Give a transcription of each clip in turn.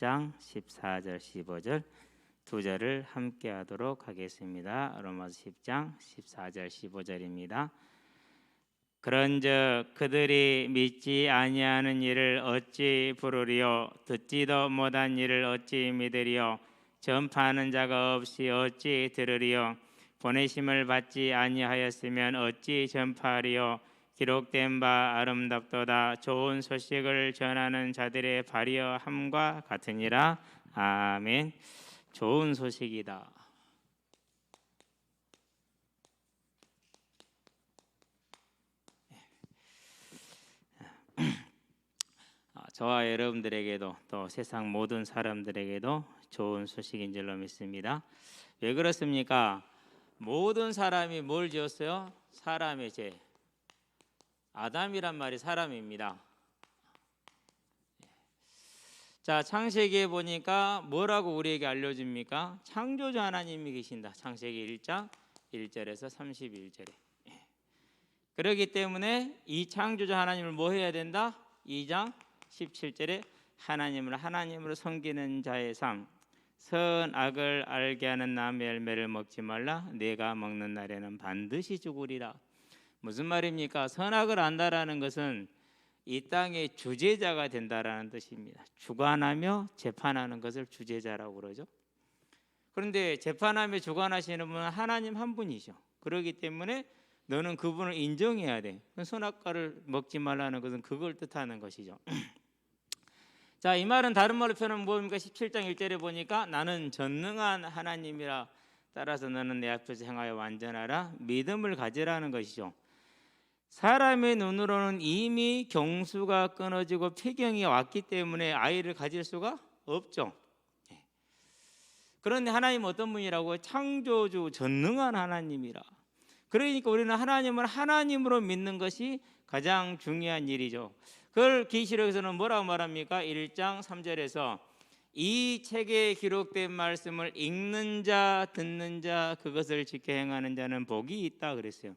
10장 14절 15절 두 절을 함께 하도록 하겠습니다. 로마서 10장 14절 15절입니다. 그런즉 그들이 믿지 아니하는 일을 어찌 부르리요? 듣지도 못한 일을 어찌 믿으리요? 전파하는 자가 없이 어찌 들으리요? 보내심을 받지 아니하였으면 어찌 전파하리요? 기록된 바 아름답도다. 좋은 소식을 전하는 자들의 발휘함과 같으니라. 아멘. 좋은 소식이다. 저와 여러분들에게도 또 세상 모든 사람들에게도 좋은 소식인 줄로 믿습니다. 왜 그렇습니까? 모든 사람이 뭘 지었어요? 사람의 죄. 아담이란 말이 사람입니다. 자, 창세기에 보니까 뭐라고 우리에게 알려줍니까? 창조주 하나님이 계신다. 창세기 1장 1절에서 31절에. 그렇기 때문에 이 창조주 하나님을 뭐 해야 된다? 2장 17절에 하나님으로 섬기는 자의 삶, 선악을 알게 하는 나무의 열매를 먹지 말라. 내가 먹는 날에는 반드시 죽으리라. 무슨 말입니까? 선악을 안다라는 것은 이 땅의 주제자가 된다라는 뜻입니다. 주관하며 재판하는 것을 주제자라고 그러죠. 그런데 재판하며 주관하시는 분은 하나님 한 분이죠. 그렇기 때문에 너는 그분을 인정해야 돼. 선악과를 먹지 말라는 것은 그걸 뜻하는 것이죠. 자, 이 말은 다른 말로 표현하면 뭡니까? 17장 1절에 보니까 나는 전능한 하나님이라. 따라서 너는 내 앞에서 행하여 완전하라. 믿음을 가지라는 것이죠. 사람의 눈으로는 이미 경수가 끊어지고 폐경이 왔기 때문에 아이를 가질 수가 없죠. 그런데 하나님은 어떤 분이라고요? 창조주 전능한 하나님이라. 그러니까 우리는 하나님을 하나님으로 믿는 것이 가장 중요한 일이죠. 그걸 계시록에서는 뭐라고 말합니까? 1장 3절에서 이 책에 기록된 말씀을 읽는 자, 듣는 자, 그것을 지켜 행하는 자는 복이 있다 그랬어요.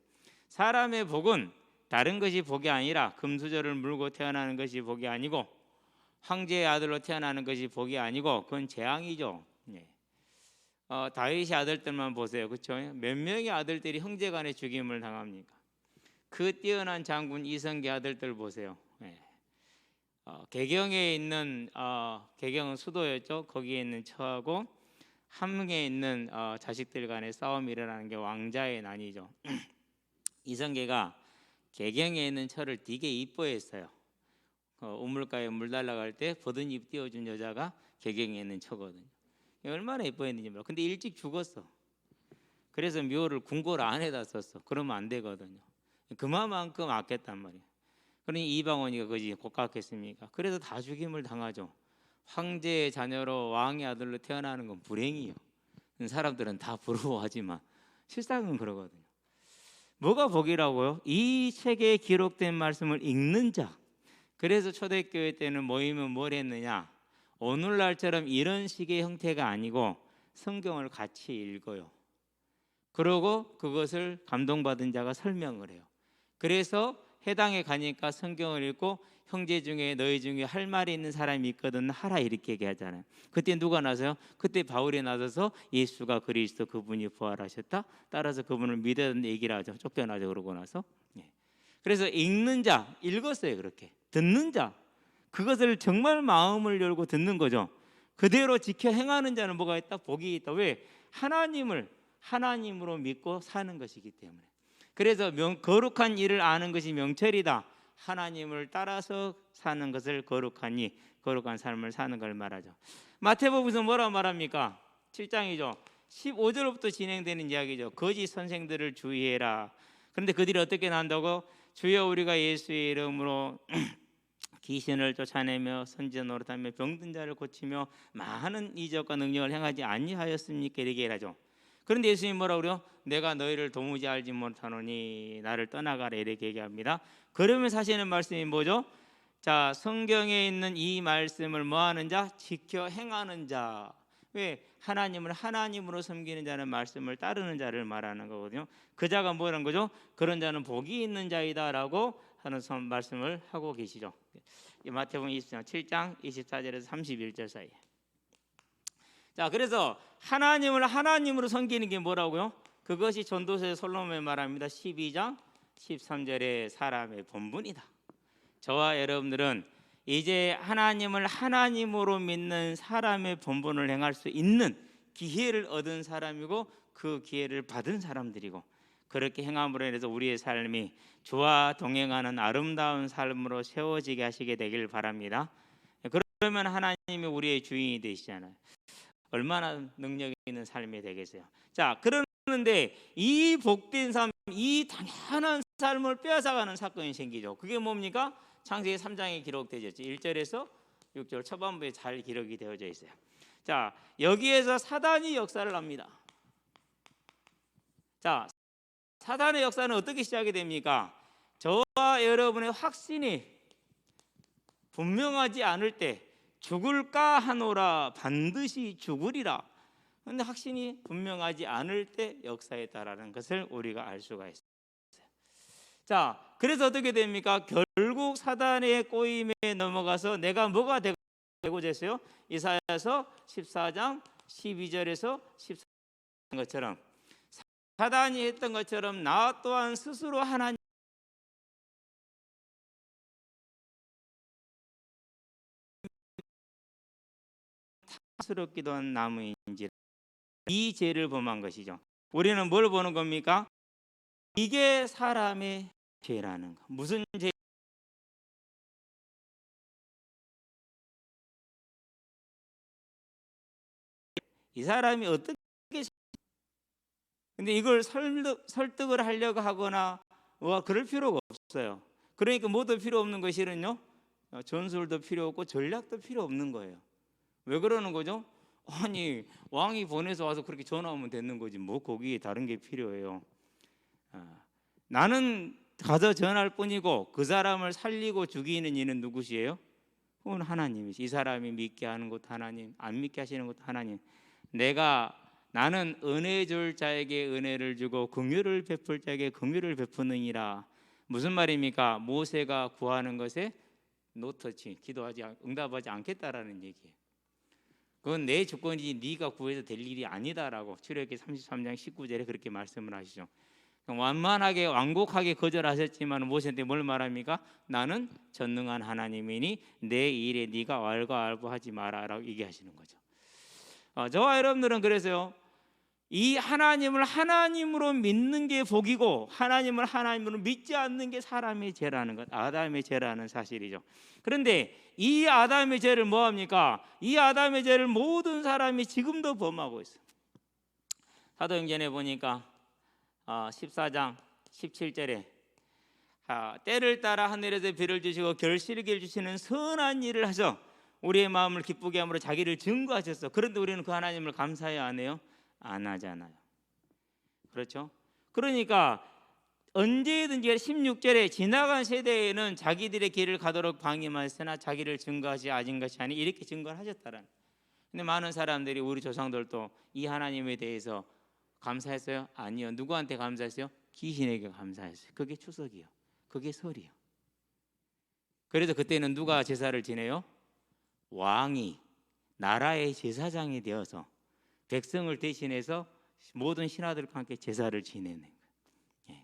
사람의 복은 다른 것이 복이 아니라 금수저를 물고 태어나는 것이 복이 아니고 황제의 아들로 태어나는 것이 복이 아니고 그건 재앙이죠. 다윗의 아들들만 보세요. 그렇죠? 몇 명의 아들들이 형제간의 죽임을 당합니까? 그 뛰어난 장군 이성계 아들들 보세요. 개경에 있는 개경은 수도였죠. 거기에 있는 처하고 함흥에 있는 자식들 간의 싸움이 일어나는 게 왕자의 난이죠. 이성계가 개경에 있는 처를 되게 이뻐했어요. 우물가에 물 달라갈 때 버든잎 띄워준 여자가 개경에 있는 처거든요. 얼마나 이뻐했는지 몰라. 근데 일찍 죽었어. 그래서 묘를 궁궐 안에다 썼어. 그러면 안 되거든요. 그만큼 아꼈단 말이에요. 그러니 이방원이가 그것이 곱깝겠습니까? 그래서 다 죽임을 당하죠. 황제의 자녀로 왕의 아들로 태어나는 건 불행이요. 사람들은 다 부러워하지만 실상은 그러거든요. 뭐가 복이라고요? 이 책에 기록된 말씀을 읽는 자. 그래서 초대교회 때는 모이면 뭘 했느냐? 오늘날처럼 이런 식의 형태가 아니고 성경을 같이 읽어요. 그러고 그것을 감동받은 자가 설명을 해요. 그래서 해당에 가니까 성경을 읽고 형제 중에 너희 중에 할 말이 있는 사람이 있거든 하라 이렇게 얘기하잖아요. 그때 누가 나서요? 그때 바울이 나서서 예수가 그리스도 그분이 부활하셨다. 따라서 그분을 믿었는 얘기를 하죠. 쫓겨나죠. 그러고 나서. 그래서 읽는 자 읽었어요. 그렇게 듣는 자 그것을 정말 마음을 열고 듣는 거죠. 그대로 지켜 행하는 자는 뭐가 있다? 복이 있다. 왜? 하나님을 하나님으로 믿고 사는 것이기 때문에. 그래서 거룩한 일을 아는 것이 명철이다. 하나님을 따라서 사는 것을 거룩하니 거룩한 삶을 사는 걸 말하죠. 마태복음에서 뭐라고 말합니까? 7장이죠. 15절부터 진행되는 이야기죠. 거짓 선생들을 주의해라. 그런데 그들이 어떻게 난다고? 주여 우리가 예수의 이름으로 귀신을 쫓아내며 선지자 노릇하며 병든 자를 고치며 많은 이적과 능력을 행하지 아니하였습니까? 이렇게 하죠. 그런데 예수님이 뭐라고 그래요? 내가 너희를 도무지 알지 못하노니 나를 떠나가라 이렇게 얘기합니다. 그러면서 하시는 말씀이 뭐죠? 자, 성경에 있는 이 말씀을 뭐하는 자? 지켜 행하는 자. 왜? 하나님을 하나님으로 섬기는 자는 말씀을 따르는 자를 말하는 거거든요. 그 자가 뭐라는 거죠? 그런 자는 복이 있는 자이다라고 하는 말씀을 하고 계시죠. 마태복음 7장 24절에서 31절 사이. 자, 그래서 하나님을 하나님으로 섬기는 게 뭐라고요? 그것이 전도서의 솔로몬이 말합니다. 12장 13절의 사람의 본분이다. 저와 여러분들은 이제 하나님을 하나님으로 믿는 사람의 본분을 행할 수 있는 기회를 얻은 사람이고 그 기회를 받은 사람들이고, 그렇게 행함으로 인해서 우리의 삶이 주와 동행하는 아름다운 삶으로 세워지게 하시게 되길 바랍니다. 그러면 하나님이 우리의 주인이 되시잖아요. 얼마나 능력 있는 삶이 되겠어요. 자, 그러는데 이 복된 삶, 이 당연한 삶을 빼앗아가는 사건이 생기죠. 그게 뭡니까? 창세기 3장에 기록되어 있죠. 1절에서 6절 초반부에 잘 기록이 되어져 있어요. 자, 여기에서 사단이 역사를 합니다. 자, 사단의 역사는 어떻게 시작이 됩니까? 저와 여러분의 확신이 분명하지 않을 때 죽을까 하노라 반드시 죽으리라. 그런데 확신이 분명하지 않을 때 역사했다라는 것을 우리가 알 수가 있어요. 자, 그래서 어떻게 됩니까? 결국 사단의 꼬임에 넘어가서 내가 뭐가 되고자 했어요? 이사야서 14장 12절에서 14절 것처럼 사단이 했던 것처럼 나 또한 스스로 하나님 탐스럽기도 한 나무인지 이 죄를 범한 것이죠. 우리는 뭘 보는 겁니까? 이게 사람의 죄라는 거. 무슨 죄? 이 사람이 어떻게, 근데 이걸 설득을 하려고 하거나 그럴 필요가 없어요. 그러니까 뭐도 필요 없는 것이는요, 전술도 필요 없고 전략도 필요 없는 거예요. 왜 그러는 거죠? 아니, 왕이 보내서 와서 그렇게 전화하면 되는 거지 뭐 거기에 다른 게 필요해요. 나는 가서 전할 뿐이고 그 사람을 살리고 죽이는 이는 누구시에요? 그건 하나님이시. 이 사람이 믿게 하는 것도 하나님, 안 믿게 하시는 것도 하나님. 나는 은혜 줄 자에게 은혜를 주고 긍휼을 베풀 자에게 긍휼을 베푸느니라. 무슨 말입니까? 모세가 구하는 것에 노터치, 응답하지 않겠다라는 얘기예요. 그건 내 조건이지 네가 구해서 될 일이 아니다라고 출애굽기 33장 19절에 그렇게 말씀을 하시죠. 완만하게 완곡하게 거절하셨지만 모세한테 뭘 말합니까? 나는 전능한 하나님이니 내 일에 네가 왈가왈부하지 마라라고 얘기하시는 거죠. 저와 여러분들은 그래서요, 이 하나님을 하나님으로 믿는 게 복이고 하나님을 하나님으로 믿지 않는 게 사람의 죄라는 것, 아담의 죄라는 사실이죠. 그런데 이 아담의 죄를 뭐합니까? 이 아담의 죄를 모든 사람이 지금도 범하고 있어요. 사도행전에 보니까 14장 17절에 때를 따라 하늘에서 비를 주시고 결실을 주시는 선한 일을 하셔 우리의 마음을 기쁘게 함으로 자기를 증거하셨어. 그런데 우리는 그 하나님을 감사해야 안 해요? 안 하잖아요. 그렇죠? 그러니까 언제든지 16절에 지나간 세대에는 자기들의 길을 가도록 방임하였으나 자기를 증거하지 아진 것이 아니 이렇게 증거를 하셨다라는. 근데 많은 사람들이 우리 조상들도 이 하나님에 대해서 감사했어요? 아니요. 누구한테 감사했어요? 귀신에게 감사했어요. 그게 추석이요. 그게 설이요. 그래서 그때는 누가 제사를 지내요? 왕이 나라의 제사장이 되어서 백성을 대신해서 모든 신하들과 함께 제사를 지내는 거예요.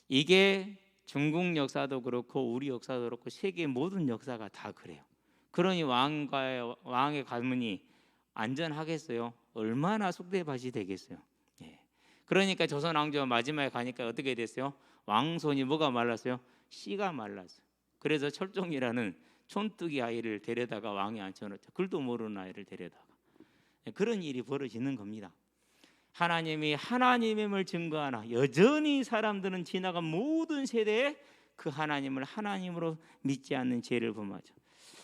이게 중국 역사도 그렇고 우리 역사도 그렇고 세계 모든 역사가 다 그래요. 그러니 왕의 가문이 안전하겠어요? 얼마나 쑥대밭이 되겠어요? 그러니까 조선 왕조 마지막에 가니까 어떻게 됐어요? 왕손이 뭐가 말랐어요? 씨가 말랐어요. 그래서 철종이라는 촌뜨기 아이를 데려다가 왕에 앉혀놓죠. 글도 모르는 아이를 데려다가. 그런 일이 벌어지는 겁니다. 하나님이 하나님임을 증거하나 여전히 사람들은 지나간 모든 세대에 그 하나님을 하나님으로 믿지 않는 죄를 범하죠.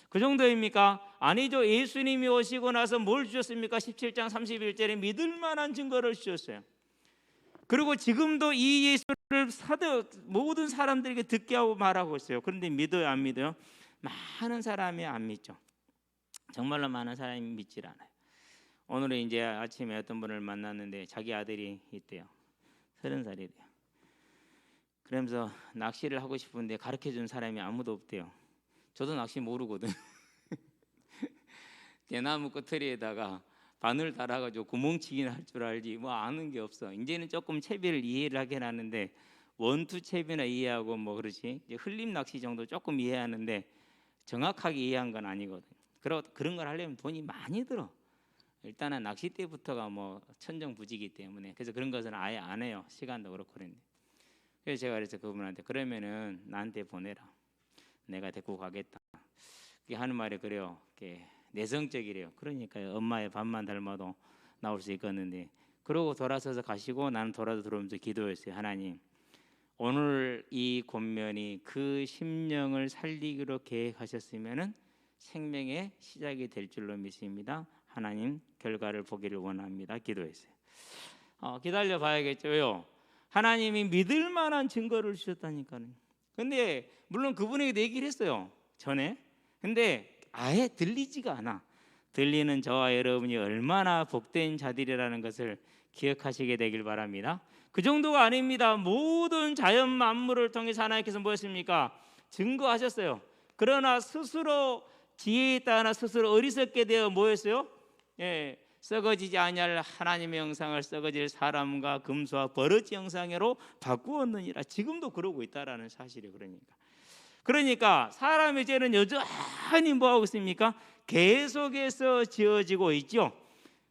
그 정도입니까? 아니죠. 예수님이 오시고 나서 뭘 주셨습니까? 17장 31절에 믿을 만한 증거를 주셨어요. 그리고 지금도 이 예수를 모든 사람들에게 듣게 하고 말하고 있어요. 그런데 믿어요, 안 믿어요? 많은 사람이 안 믿죠. 정말로 많은 사람이 믿질 않아요. 오늘은 이제 아침에 어떤 분을 만났는데 자기 아들이 있대요. 30살이래요. 그러면서 낚시를 하고 싶은데 가르쳐준 사람이 아무도 없대요. 저도 낚시 모르거든. 대나무 꼬투리에다가 바늘 달아가지고 구멍치기는 할 줄 알지 뭐 아는 게 없어. 이제는 조금 채비를 이해를 하긴 하는데 원투 채비나 이해하고 뭐 그렇지 이제 흘림 낚시 정도 조금 이해하는데 정확하게 이해한 건 아니거든. 그런 걸 하려면 돈이 많이 들어. 일단은 낚싯대부터가 뭐 천정부지기 때문에 그래서 그런 것은 아예 안 해요. 시간도 그렇고 그랬는데. 그래서 제가 그래서 그분한테 그러면은 나한테 보내라. 내가 데리고 가겠다. 그게 하는 말이 그래요. 내성적이래요. 그러니까 엄마의 밥만 닮아도 나올 수 있겠는데 그러고 돌아서서 가시고 나는 돌아서 들어오면서 기도했어요. 하나님 오늘 이 권면이 그 심령을 살리기로 계획하셨으면은 생명의 시작이 될 줄로 믿습니다. 하나님 결과를 보기를 원합니다. 기도했어요. 기다려 봐야겠죠. 왜요? 하나님이 믿을 만한 증거를 주셨다니까요. 근데 물론 그분에게 얘기를 했어요. 전에. 근데 아예 들리지가 않아. 들리는 저와 여러분이 얼마나 복된 자들이라는 것을 기억하시게 되길 바랍니다. 그 정도가 아닙니다. 모든 자연 만물을 통해서 하나님께서 무엇입니까? 증거하셨어요. 그러나 스스로 지혜에 따라 스스로 어리석게 되어 뭐였어요? 썩어지지 아니할 하나님의 형상을 썩어질 사람과 금수와 버러지 형상으로 바꾸었느니라. 지금도 그러고 있다라는 사실이 그러니까 사람의 죄는 여전히 뭐하고 있습니까? 계속해서 지어지고 있죠.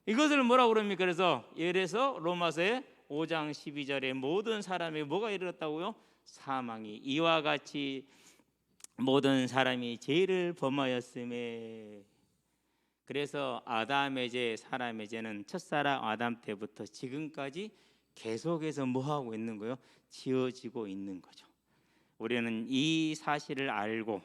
이것을 뭐라고 그럽니까? 그래서 예래서 로마서의 5장 12절에 모든 사람이 뭐가 이르렀다고요? 사망이 이와 같이 모든 사람이 죄를 범하였음에. 그래서 아담의 죄, 사람의 죄는 첫사람 아담 때부터 지금까지 계속해서 뭐하고 있는 거예요? 지어지고 있는 거죠. 우리는 이 사실을 알고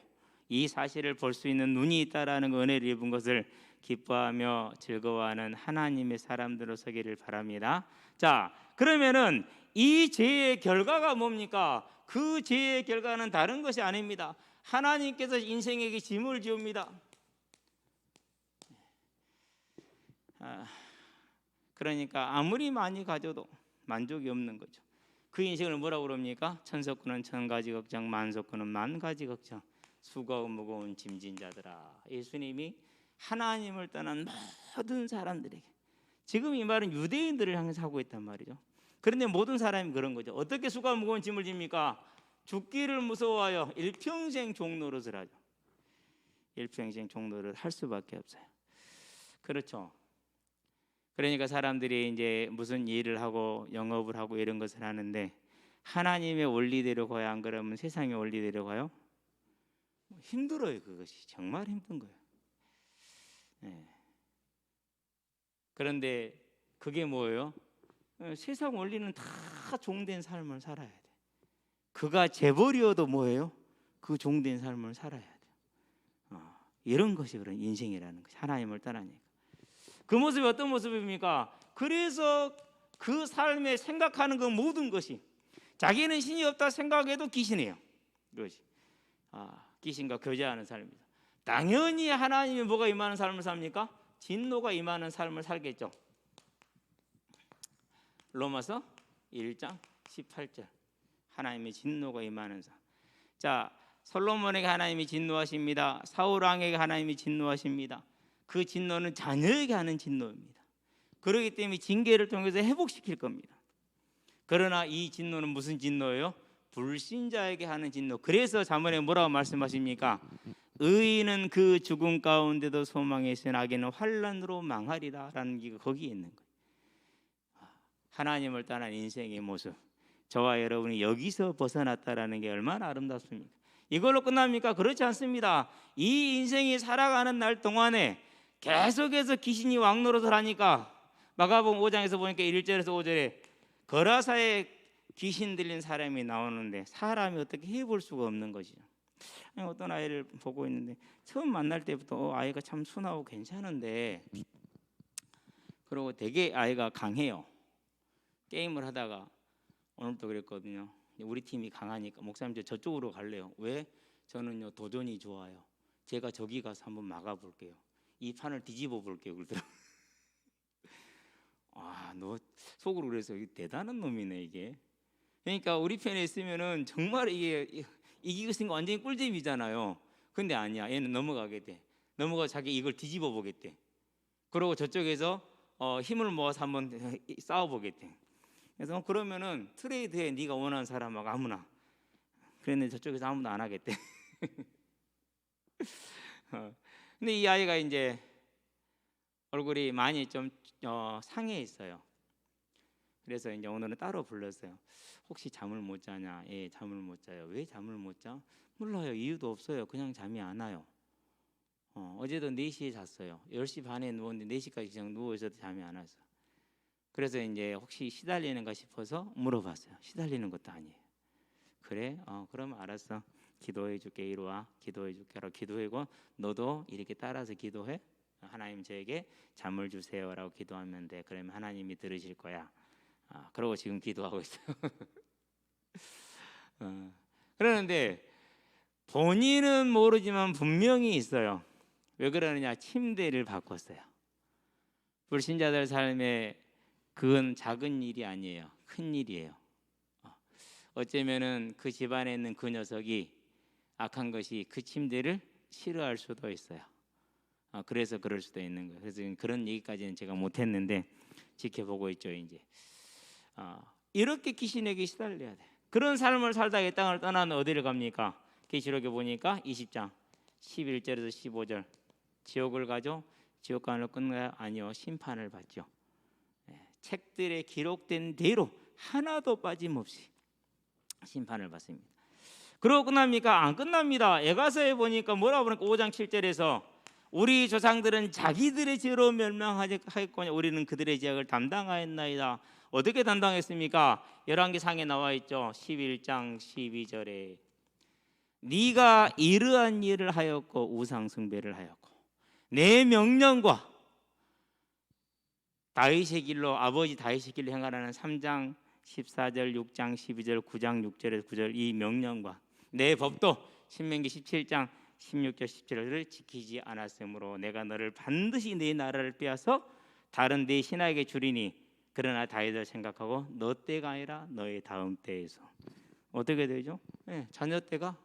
이 사실을 볼 수 있는 눈이 있다라는 은혜를 입은 것을 기뻐하며 즐거워하는 하나님의 사람들로 서기를 바랍니다. 자, 그러면은 이 죄의 결과가 뭡니까? 그 죄의 결과는 다른 것이 아닙니다. 하나님께서 인생에게 짐을 지웁니다. 그러니까 아무리 많이 가져도 만족이 없는 거죠. 그 인생을 뭐라고 그럽니까? 천석구는 천가지 걱정, 만석구는 만가지 걱정, 수고하고 무거운 짐진 자들아. 예수님이 하나님을 떠난 모든 사람들에게, 지금 이 말은 유대인들을 향해서 하고 있단 말이죠. 그런데 모든 사람이 그런 거죠. 어떻게 수고하고 무거운 짐을 집니까? 죽기를 무서워하여 일평생 종노릇을 하죠. 일평생 종노릇 할 수밖에 없어요. 그렇죠. 그러니까 사람들이 이제 무슨 일을 하고 영업을 하고 이런 것을 하는데 하나님의 원리대로 가야 안 그러면 세상의 원리대로 가요? 힘들어요. 그것이 정말 힘든 거예요. 그런데 그게 뭐예요? 세상 원리는 다 종된 삶을 살아야 돼. 그가 재벌이어도 뭐예요? 그 종된 삶을 살아야 돼. 이런 것이 그런 인생이라는 것이 하나님을 떠나니까. 그 모습이 어떤 모습입니까? 그래서 그 삶에 생각하는 그 모든 것이 자기는 신이 없다 생각해도 귀신이에요. 그것이 귀신과 교제하는 삶입니다. 당연히 하나님이 뭐가 임하는 삶을 삽니까? 진노가 임하는 삶을 살겠죠. 로마서 1장 18절 하나님의 진노가 임하는 삶. 자, 솔로몬에게 하나님이 진노하십니다. 사울 왕에게 하나님이 진노하십니다. 그 진노는 자녀에게 하는 진노입니다. 그렇기 때문에 징계를 통해서 회복시킬 겁니다. 그러나 이 진노는 무슨 진노예요? 불신자에게 하는 진노. 그래서 잠언에 뭐라고 말씀하십니까? 의인은 그 죽음 가운데도 소망이 있으나 악인은 환난으로 망하리라 라는 게 거기에 있는 거예요. 하나님을 떠난 인생의 모습, 저와 여러분이 여기서 벗어났다라는 게 얼마나 아름답습니까? 이걸로 끝납니까? 그렇지 않습니다. 이 인생이 살아가는 날 동안에 계속해서 귀신이 왕노릇을 하니까 마가복음 5장에서 보니까 1절에서 5절에 거라사에 귀신 들린 사람이 나오는데 사람이 어떻게 해볼 수가 없는 것이죠. 어떤 아이를 보고 있는데 처음 만날 때부터 아이가 참 순하고 괜찮은데 그리고 되게 아이가 강해요. 게임을 하다가 오늘도 그랬거든요. 우리 팀이 강하니까 목사님 저쪽으로 갈래요. 왜? 저는요 도전이 좋아요. 제가 저기 가서 한번 막아볼게요. 이 판을 뒤집어 볼게요. 그러더라고요. 너 속으로 그래서 대단한 놈이네 이게. 그러니까 우리 편에 있으면은 정말 이게 이기고 있으니까 완전히 꿀잼이잖아요. 근데 아니야. 얘는 넘어가게 돼. 넘어가 자기 이걸 뒤집어 보겠대. 그러고 저쪽에서 힘을 모아서 한번 싸워보겠대. 그래서 그러면은 트레이드해, 네가 원하는 사람하고 아무나. 그랬는데 저쪽에서 아무도 안 하겠대. 근데 이 아이가 이제 얼굴이 많이 좀 상해 있어요. 그래서 이제 오늘은 따로 불렀어요. 혹시 잠을 못 자냐? 예, 잠을 못 자요. 왜 잠을 못 자? 몰라요. 이유도 없어요. 그냥 잠이 안 와요. 어제도 4시에 잤어요. 10시 반에 누웠는데 4시까지 그냥 누워 있어도 잠이 안 와서. 그래서 이제 혹시 시달리는가 싶어서 물어봤어요. 시달리는 것도 아니에요. 그래? 그럼 알았어. 기도해 줄게. 이리 와. 기도해 줄게라고 기도하고, 너도 이렇게 따라서 기도해. 하나님 저에게 잠을 주세요라고 기도하면 돼. 그러면 하나님이 들으실 거야. 그러고 지금 기도하고 있어요. 그러는데 본인은 모르지만 분명히 있어요. 왜 그러느냐? 침대를 바꿨어요. 불신자들 삶에 그건 작은 일이 아니에요. 큰 일이에요. 어쩌면은 그 집안에 있는 그 녀석이 악한 것이 그 침대를 싫어할 수도 있어요. 그래서 그럴 수도 있는 거예요. 그래서 그런 얘기까지는 제가 못했는데 지켜보고 있죠. 이제 이렇게 귀신에게 시달려야 돼. 그런 삶을 살다가 이 땅을 떠나는 어디를 갑니까? 계시록에 보니까 20장 11절에서 15절, 지옥을 가죠. 지옥 가는 끝나요? 아니요, 심판을 받죠. 책들에 기록된 대로 하나도 빠짐없이 심판을 받습니다. 그러고 끝납니까? 안 끝납니다. 에가서에 보니까 뭐라고 그러니까 5장 7절에서 우리 조상들은 자기들의 죄로 멸망하였거냐, 우리는 그들의 죄악을 담당하였나이다. 어떻게 담당했습니까? 열왕기상에 나와 있죠. 11장 12절에 네가 이러한 일을 하였고 우상 숭배를 하였고 내 명령과 다윗의 길로, 아버지 다윗의 길로 행하라는 3장 14절, 6장 12절, 9장 6절에서 9절 이 명령과 내 법도 신명기 17장 16절 17절을 지키지 않았으므로 내가 너를 반드시 내 나라를 빼앗아 다른 네 신하에게 주리니, 그러나 다윗을 생각하고 너 때가 아니라 너의 다음 때에서 어떻게 되죠? 자녀 때가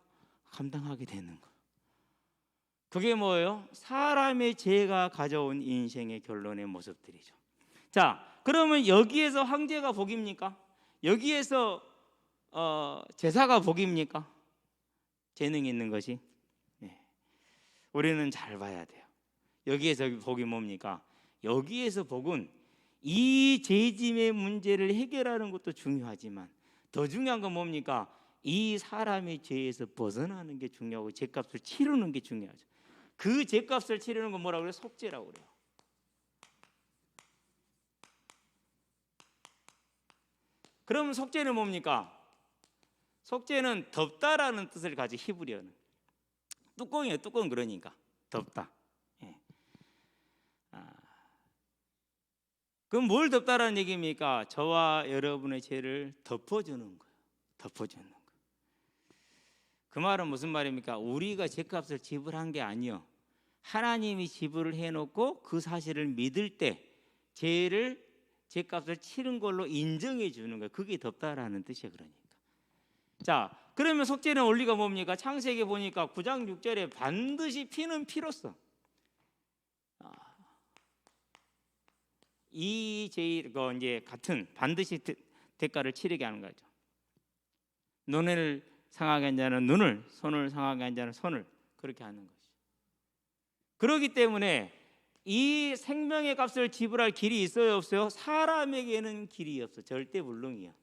감당하게 되는 거. 그게 뭐예요? 사람의 죄가 가져온 인생의 결론의 모습들이죠. 자, 그러면 여기에서 황제가 복입니까? 여기에서 제사가 복입니까? 재능이 있는 것이? 우리는 잘 봐야 돼요. 여기에서 복이 뭡니까? 여기에서 복은 이 죄짐의 문제를 해결하는 것도 중요하지만 더 중요한 건 뭡니까? 이 사람의 죄에서 벗어나는 게 중요하고 죄값을 치르는 게 중요하죠. 그 죄값을 치르는 건 뭐라고 그래요? 속죄라고 그래요. 그러면 속죄는 뭡니까? 속죄는 덮다라는 뜻을 가진 히브리어는 뚜껑이에요. 뚜껑. 그러니까 덮다. 그럼 뭘 덮다라는 얘기입니까? 저와 여러분의 죄를 덮어주는 거예요. 덮어주는 거. 그 말은 무슨 말입니까? 우리가 죄값을 지불한 게 아니요, 하나님이 지불을 해놓고 그 사실을 믿을 때 죄값을 치른 걸로 인정해 주는 거예요. 그게 덮다라는 뜻이에요. 그러니까. 자, 그러면 속죄는 원리가 뭡니까? 창세기 보니까 9장 6절에 반드시 피는 피로써 이 죄가 이제 같은 반드시 대가를 치르게 하는 거죠. 눈을 상하게 한 자는 눈을, 손을 상하게 한 자는 손을, 그렇게 하는 것이죠. 그렇기 때문에 이 생명의 값을 지불할 길이 있어요, 없어요? 사람에게는 길이 없어. 절대 불능이야.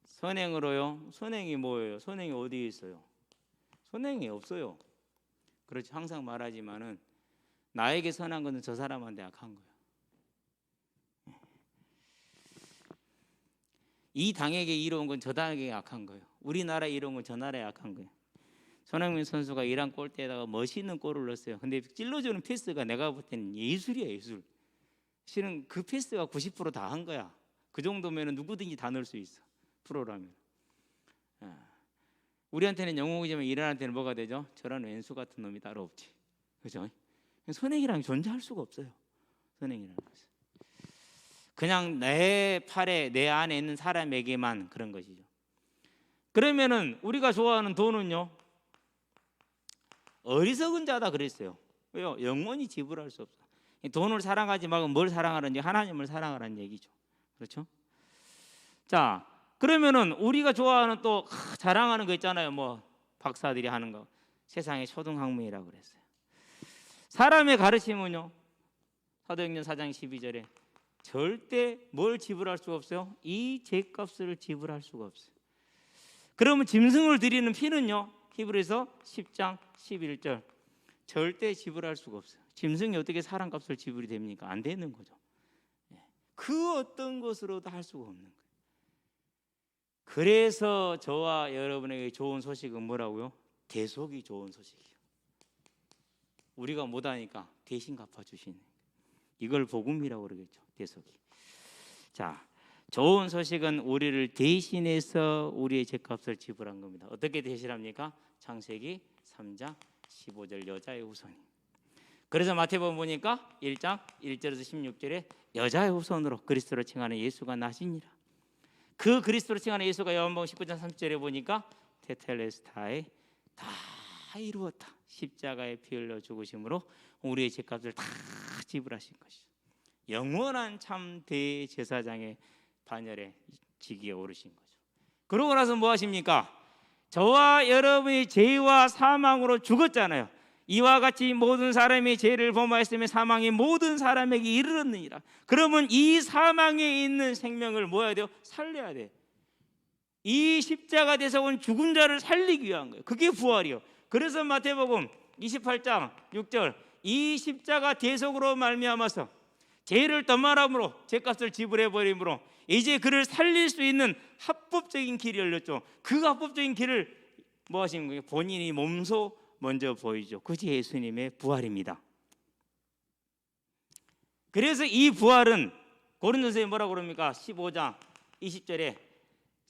선행으로요? 선행이 뭐예요? 선행이 어디에 있어요? 선행이 없어요. 그렇죠. 항상 말하지만은 나에게 선한 것은 저 사람한테 악한 거예요. 이 당에게 이로운 건 저 당에게 악한 거예요. 우리나라에 이로운 건 저 나라에 악한 거예요. 손흥민 선수가 이란 골대에다가 멋있는 골을 넣었어요. 근데 찔러주는 패스가 내가 볼 때는 예술이야, 예술. 실은 그 패스가 90% 다 한 거야. 그 정도면 누구든지 다 넣을 수 있어, 프로라면. 우리한테는 영웅이지만 이란한테는 뭐가 되죠? 저런 왼수 같은 놈이 따로 없지. 그죠? 선행이랑 존재할 수가 없어요. 선행이라는 것은 그냥 내 팔에, 내 안에 있는 사람에게만 그런 것이죠. 그러면은 우리가 좋아하는 돈은요, 어리석은 자다 그랬어요. 왜요? 영원히 지불할 수 없어. 돈을 사랑하지 말고 뭘 사랑하는지 하나님을 사랑하라는 얘기죠. 그렇죠? 자, 그러면은 우리가 좋아하는 또 자랑하는 거 있잖아요. 뭐 박사들이 하는 거 세상의 초등학문이라고 그랬어요. 사람의 가르침은요, 사도행전 4장 12절에 절대 뭘 지불할 수가 없어요? 이 죄값을 지불할 수가 없어요. 그러면 짐승을 드리는 피는요, 히브리서 10장 11절 절대 지불할 수가 없어요. 짐승이 어떻게 사람값을 지불이 됩니까? 안 되는 거죠. 그 어떤 것으로도 할 수가 없는 거예요. 그래서 저와 여러분에게 좋은 소식은 뭐라고요? 대속이 좋은 소식이에요. 우리가 못하니까 대신 갚아주시는, 이걸 복음이라고 그러겠죠. 대속이. 자, 좋은 소식은 우리를 대신해서 우리의 죄값을 지불한 겁니다. 어떻게 대신합니까? 창세기 3장 15절 여자의 후손이. 그래서 마태복음 보니까 1장 1절에서 16절에 여자의 후손으로 그리스도로 칭하는 예수가 나시니라. 그 그리스도로 칭하는 예수가 요한복음 19장 30절에 보니까 테텔레스타에 다 이루었다. 십자가에 피 흘려 죽으심으로 우리의 죄값을 다 지불하신 것이죠. 영원한 참 대제사장의 반열에 직위에 오르신 거죠. 그러고 나서 뭐 하십니까? 저와 여러분이 죄와 사망으로 죽었잖아요. 이와 같이 모든 사람이 죄를 범하였으면 사망이 모든 사람에게 이르렀느니라. 그러면 이 사망에 있는 생명을 뭐 해야 돼요? 살려야 돼. 이 십자가에서 온 죽은 자를 살리기 위한 거예요. 그게 부활이요. 그래서 마태복음 28장 6절 이 십자가 대속으로 말미암아서 죄를 떠말함으로 죄값을 지불해 버림으로 이제 그를 살릴 수 있는 합법적인 길이 열렸죠. 그 합법적인 길을 뭐 하시는 거예요? 본인이 몸소 먼저 보이죠. 그것이 예수님의 부활입니다. 그래서 이 부활은 고린도서에 뭐라고 그럽니까? 15장 20절에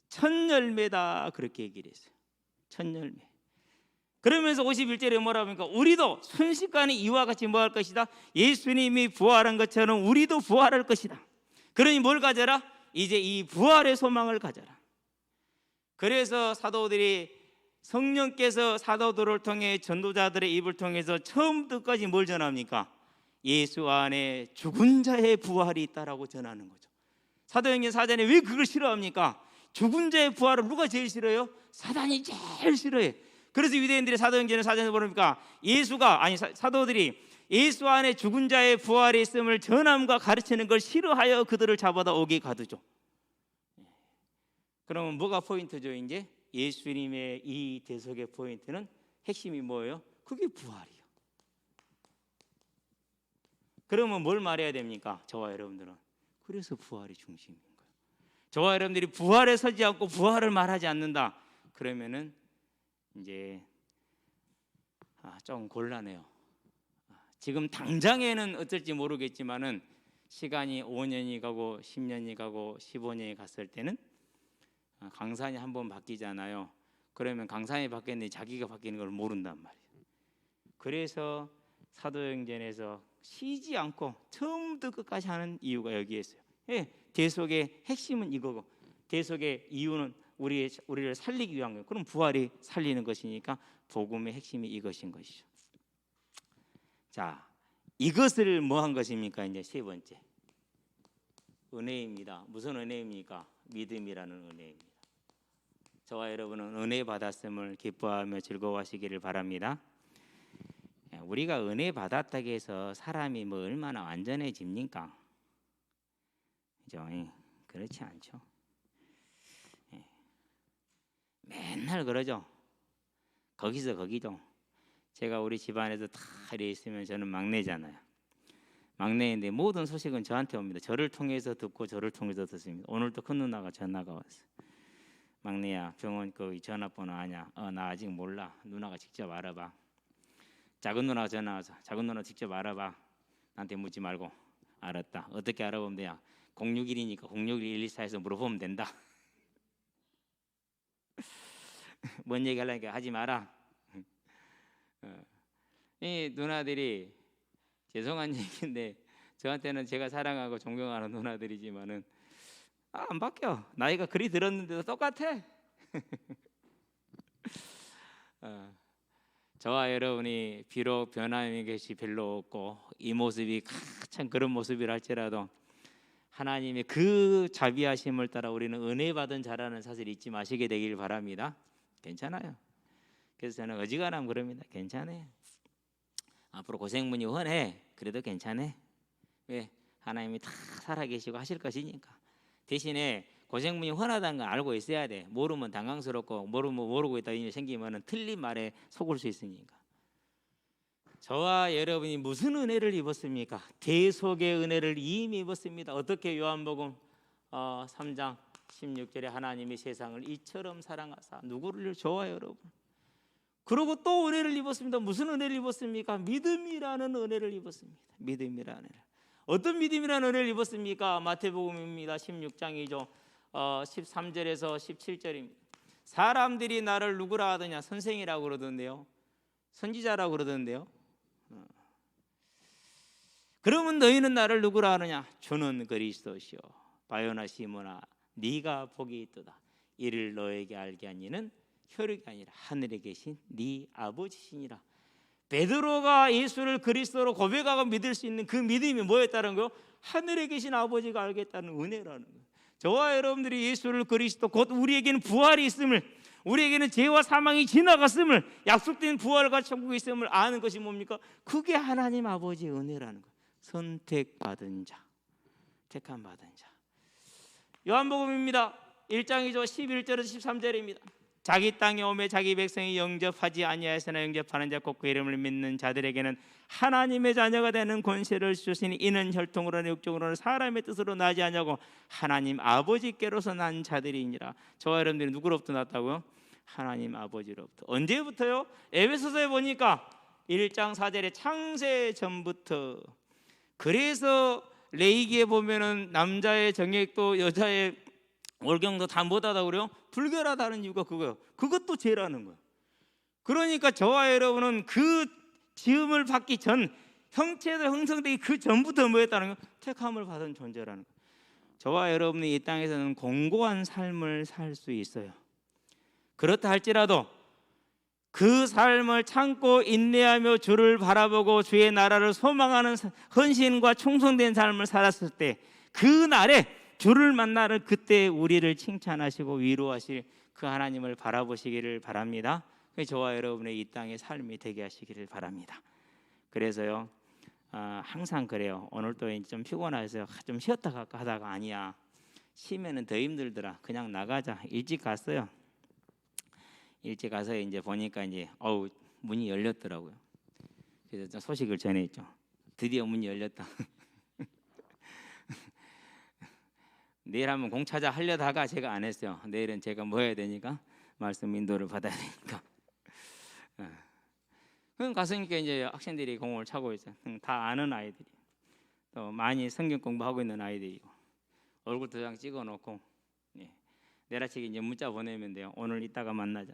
첫 열매다 그렇게 얘기를 했어요. 첫 열매. 그러면서 51절에 뭐라고 합니까? 우리도 순식간에 이와 같이 뭐 할 것이다? 예수님이 부활한 것처럼 우리도 부활할 것이다. 그러니 뭘 가져라? 이제 이 부활의 소망을 가져라. 그래서 사도들이 성령께서 사도들을 통해 전도자들의 입을 통해서 처음부터까지 뭘 전합니까? 예수 안에 죽은 자의 부활이 있다라고 전하는 거죠. 사도행전 4장에 왜 그걸 싫어합니까? 죽은 자의 부활을 누가 제일 싫어요? 사단이 제일 싫어해. 그래서 유대인들이 사도행전 4장에 보니까 사도들이 예수 안에 죽은 자의 부활이 있음을 전함과 가르치는 걸 싫어하여 그들을 잡아다 오게 가두죠. 그러면 뭐가 포인트죠? 이제 예수님의 이 대속의 포인트는 핵심이 뭐예요? 그게 부활이요. 그러면 뭘 말해야 됩니까? 저와 여러분들은 그래서 부활이 중심인 거예요. 저와 여러분들이 부활에 서지 않고 부활을 말하지 않는다. 그러면은 이제 좀 곤란해요. 지금 당장에는 어떨지 모르겠지만은 시간이 5년이 가고 10년이 가고 15년이 갔을 때는 강산이 한번 바뀌잖아요. 그러면 강산이 바뀌었는데 자기가 바뀌는 걸 모른단 말이에요. 그래서 사도행전에서 쉬지 않고 처음부터 끝까지 하는 이유가 여기에 있어요. 대속의 핵심은 이거고, 대속의 이유는 우리를 살리기 위한 거예요. 그럼 부활이 살리는 것이니까 복음의 핵심이 이것인 것이죠. 자, 이것을 뭐 한 것입니까? 이제 세 번째, 은혜입니다. 무슨 은혜입니까? 믿음이라는 은혜입니다. 저와 여러분은 은혜 받았음을 기뻐하며 즐거워하시기를 바랍니다. 우리가 은혜 받았다고 해서 사람이 뭐 얼마나 완전해집니까? 그죠? 그렇지 않죠. 맨날 그러죠. 거기서 거기죠. 제가 우리 집안에서 다 이래 있으면 저는 막내잖아요. 막내인데 모든 소식은 저한테 옵니다. 저를 통해서 듣고 저를 통해서 듣습니다. 오늘도 큰 누나가 전화가 왔어요. 막내야, 병원 거기 전화번호 아냐? 나 아직 몰라. 누나가 직접 알아봐. 작은 누나가 전화 와서 작은 누나 직접 알아봐. 나한테 묻지 말고. 알았다. 어떻게 알아보면 돼야? 061이니까 061-124에서 물어보면 된다. 뭔 얘기 하려니까 하지 마라. 이 누나들이 죄송한 얘기인데 저한테는 제가 사랑하고 존경하는 누나들이지만은 안 바뀌어. 나이가 그리 들었는데도 똑같아. 저와 여러분이 비록 변함이 것이 별로 없고 이 모습이 참 그런 모습이라 할지라도 하나님의 그 자비하심을 따라 우리는 은혜 받은 자라는 사실 잊지 마시게 되길 바랍니다. 괜찮아요. 그래서 저는 어지간하면 그럽니다. 괜찮아요. 앞으로 고생문이 훤해. 그래도 괜찮아. 왜? 하나님이 다 살아계시고 하실 것이니까. 대신에 고생문이 훤하다는 걸 알고 있어야 돼. 모르면 당황스럽고 모르고 있다 일이 생기면 틀린 말에 속을 수 있으니까. 저와 여러분이 무슨 은혜를 입었습니까? 대속의 은혜를 이미 입었습니다. 어떻게? 요한복음 3장 16절에 하나님이 세상을 이처럼 사랑하사 누구를? 저와 여러분. 그리고 또 은혜를 입었습니다. 무슨 은혜를 입었습니까? 믿음이라는 은혜를 입었습니다. 믿음이라는 은혜. 어떤 믿음이라는 은혜를 입었습니까? 마태복음입니다. 16장이죠. 13절에서 17절입니다. 사람들이 나를 누구라 하더냐? 선생이라고 그러던데요. 선지자라고 그러던데요. 그러면 너희는 나를 누구라 하느냐? 주는 그리스도시요 바요나 시몬아 네가 복이 있도다. 이를 너에게 알게 한 이는 혈육이 아니라 하늘에 계신 네 아버지시니라. 베드로가 예수를 그리스도로 고백하고 믿을 수 있는 그 믿음이 뭐였다는 거요? 하늘에 계신 아버지가 알겠다는 은혜라는 거예요. 저와 여러분들이 예수를 그리스도 곧 우리에게는 부활이 있음을, 우리에게는 죄와 사망이 지나갔음을, 약속된 부활과 천국이 있음을 아는 것이 뭡니까? 그게 하나님 아버지의 은혜라는 거예요. 선택받은 자, 택함 받은 자. 요한복음입니다. 1장이죠. 11절에서 13절입니다. 자기 땅에 오매 자기 백성이 영접하지 아니하였으나 영접하는 자 곧 그 이름을 믿는 자들에게는 하나님의 자녀가 되는 권세를 주시니 이는 혈통으로나 육종으로나 사람의 뜻으로 나지 아니하고 하나님 아버지께로서 난 자들이니라. 저와 여러분들이 누구로부터 났다고요? 하나님 아버지로부터. 언제부터요? 에베소서에 보니까 1장 4절에 창세 전부터. 그래서 레위기에 보면은 남자의 정액도 여자의 월경도 다 못하다 그래요? 불결하다는 이유가 그거예요. 그것도 죄라는 거예요. 그러니까 저와 여러분은 그 지음을 받기 전, 형체도 형성되기 그 전부터 뭐였다는 거예요? 택함을 받은 존재라는 거예요. 저와 여러분이 이 땅에서는 공고한 삶을 살 수 있어요. 그렇다 할지라도 그 삶을 참고 인내하며 주를 바라보고 주의 나라를 소망하는 헌신과 충성된 삶을 살았을 때, 그 날에 주를 만나는 그때 우리를 칭찬하시고 위로하실 그 하나님을 바라보시기를 바랍니다. 저와 여러분의 이 땅의 삶이 되게 하시기를 바랍니다. 그래서요, 항상 그래요. 오늘도 좀 피곤해서 좀 쉬었다 갈까 하다가 아니야, 쉬면은 더 힘들더라. 그냥 나가자. 일찍 갔어요. 일찍 가서 이제 보니까 이제 문이 열렸더라고요. 그래서 좀 소식을 전했죠. 드디어 문이 열렸다. 내일 한번 공차자 하려다가 제가 안 했어요. 내일은 제가 뭐 해야 되니까? 말씀 인도를 받아야 되니까. 그럼 갔으니까 이제 학생들이 공을 차고 있어요. 다 아는 아이들이, 또 많이 성경 공부하고 있는 아이들이고, 얼굴 도장 찍어놓고 내일아침에 이제 문자 보내면 돼요. 오늘 이따가 만나자.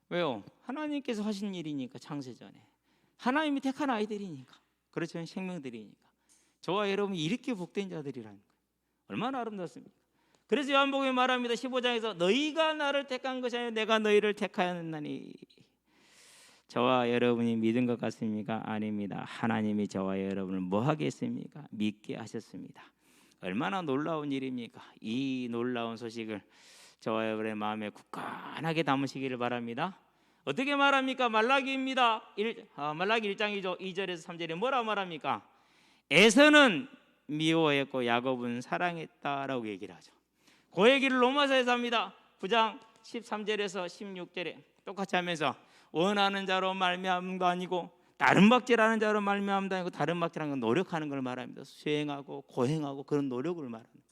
왜요? 하나님께서 하신 일이니까. 창세전에 하나님이 택한 아이들이니까. 그렇죠? 생명들이니까. 저와 여러분이 이렇게 복된 자들이라는 거예요. 얼마나 아름답습니까? 그래서 요한복음에 말합니다. 15장에서 너희가 나를 택한 것이 아니라 내가 너희를 택하였나니. 저와 여러분이 믿은 것 같습니까? 아닙니다. 하나님이 저와 여러분을 뭐 하겠습니까? 믿게 하셨습니다. 얼마나 놀라운 일입니까? 이 놀라운 소식을 저와 여러분의 마음에 굳건하게 담으시기를 바랍니다. 어떻게 말합니까? 말라기입니다. 말라기 1장이죠. 2절에서 3절에 뭐라 말합니까? 에서는 미워했고 야곱은 사랑했다라고 얘기를 하죠. 그 얘기를 로마서에서 합니다. 9장 13절에서 16절에 똑같이 하면서 원하는 자로 말미암은 거 아니고 다른 박질하는 자로 말미암은 거 아니고, 다른 박질하는 건 노력하는 걸 말합니다. 수행하고 고행하고 그런 노력을 말합니다.